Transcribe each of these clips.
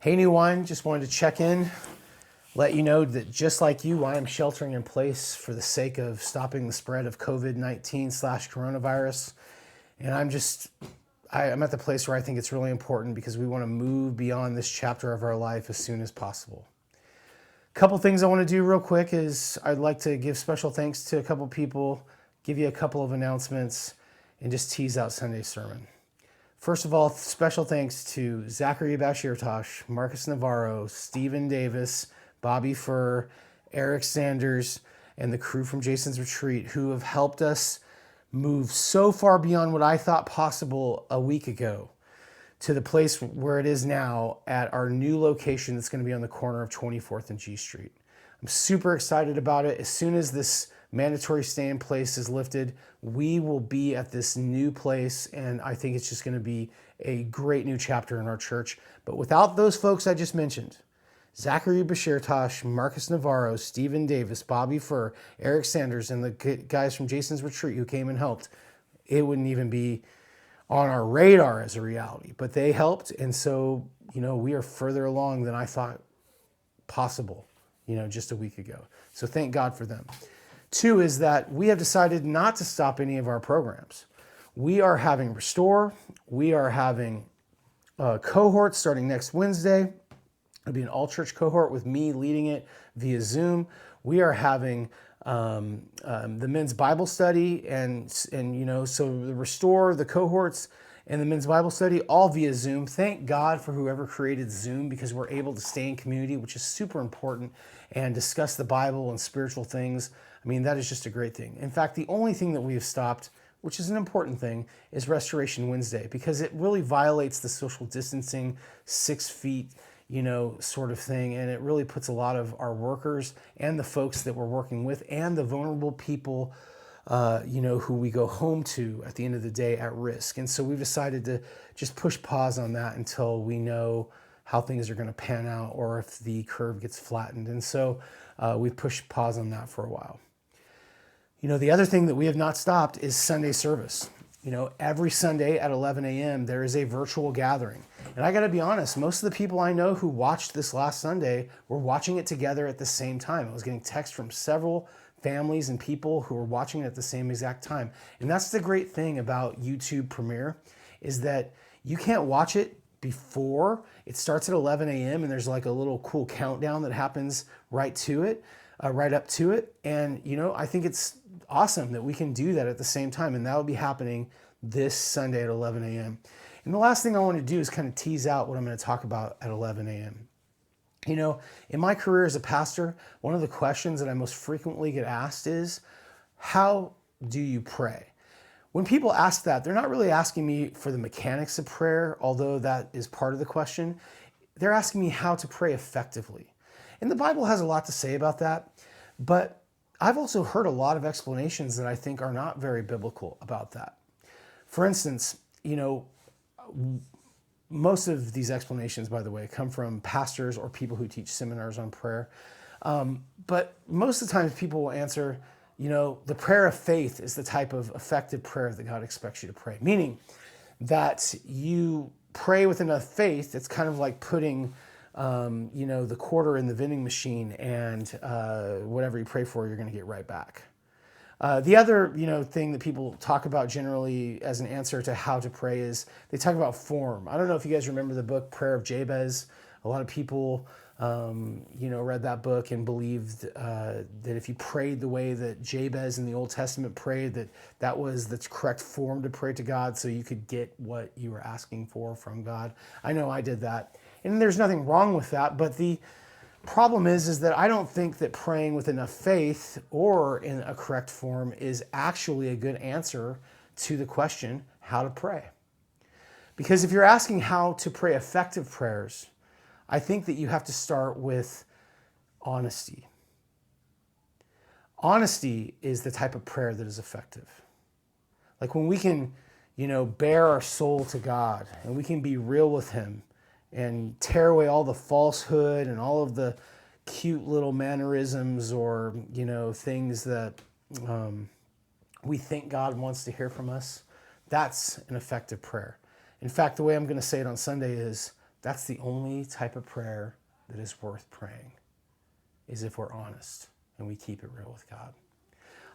Hey, New Wine, just wanted to check in, let you know that just like you, I am sheltering in place for the sake of stopping the spread of COVID-19 slash coronavirus. And I'm at the place where I think it's really important because we want to move beyond this chapter of our life as soon as possible. A couple things I want to do real quick is I'd like to give special thanks to a couple people, give you a couple of announcements, and just tease out Sunday's sermon. First of all, special thanks to Zachary Bashirtosh, Marcus Navarro, Stephen Davis, Bobby Furr, Eric Sanders, and the crew from Jason's Retreat who have helped us move so far beyond what I thought possible a week ago to the place where it is now at our new location that's going to be on the corner of 24th and G Street. I'm super excited about it. As soon as this mandatory stay in place is lifted, we will be at this new place, and I think it's just going to be a great new chapter in our church. But without those folks I just mentioned, Zachary Bashirtosh, Marcus Navarro, Stephen Davis, Bobby Furr, Eric Sanders, and the guys from Jason's Retreat who came and helped, it wouldn't even be on our radar as a reality. But they helped, and so, we are further along than I thought possible, just a week ago. So thank God for them. Two is that we have decided not to stop any of our programs. We are having Restore. We are having cohorts starting next Wednesday. It'll be an all-church cohort with me leading it via Zoom. We are having the men's Bible study and so the Restore, the cohorts, and the men's Bible study all via Zoom. Thank God for whoever created Zoom because we're able to stay in community, which is super important, and discuss the Bible and spiritual things. I mean, that is just a great thing. In fact, the only thing that we have stopped, which is an important thing, is Restoration Wednesday because it really violates the social distancing, 6 feet, sort of thing. And it really puts a lot of our workers and the folks that we're working with and the vulnerable people, who we go home to at the end of the day at risk. And so we've decided to just push pause on that until we know how things are going to pan out or if the curve gets flattened. And so we've pushed pause on that for a while. The other thing that we have not stopped is Sunday service. Every Sunday at 11 a.m. there is a virtual gathering. And I got to be honest, most of the people I know who watched this last Sunday were watching it together at the same time. I was getting texts from several families and people who were watching it at the same exact time. And that's the great thing about YouTube Premiere is that you can't watch it before. It starts at 11 a.m. and there's like a little cool countdown that happens right up to it. And, I think it's awesome that we can do that at the same time. And that will be happening this Sunday at 11 a.m. And the last thing I want to do is kind of tease out what I'm going to talk about at 11 a.m. In my career as a pastor, one of the questions that I most frequently get asked is, how do you pray? When people ask that, they're not really asking me for the mechanics of prayer, although that is part of the question. They're asking me how to pray effectively. And the Bible has a lot to say about that, but I've also heard a lot of explanations that I think are not very biblical about that. For instance, most of these explanations, by the way, come from pastors or people who teach seminars on prayer. But most of the times people will answer, the prayer of faith is the type of effective prayer that God expects you to pray. Meaning that you pray with enough faith, it's kind of like putting the quarter in the vending machine and whatever you pray for, you're going to get right back. The other, thing that people talk about generally as an answer to how to pray is they talk about form. I don't know if you guys remember the book Prayer of Jabez. A lot of people, read that book and believed that if you prayed the way that Jabez in the Old Testament prayed, that was the correct form to pray to God so you could get what you were asking for from God. I know I did that. And there's nothing wrong with that, but the problem is that I don't think that praying with enough faith or in a correct form is actually a good answer to the question, how to pray. Because if you're asking how to pray effective prayers, I think that you have to start with honesty. Honesty is the type of prayer that is effective. Like when we can, bare our soul to God and we can be real with Him and tear away all the falsehood and all of the cute little mannerisms or, things that we think God wants to hear from us. That's an effective prayer. In fact, the way I'm going to say it on Sunday is That's the only type of prayer that is worth praying, is if we're honest and we keep it real with God.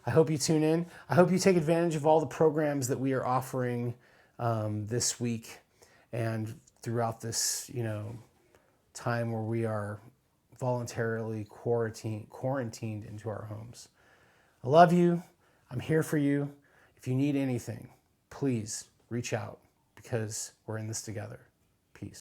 I hope you tune in. I hope you take advantage of all the programs that we are offering this week and throughout this, time where we are voluntarily quarantined into our homes. I love you. I'm here for you. If you need anything, please reach out because we're in this together.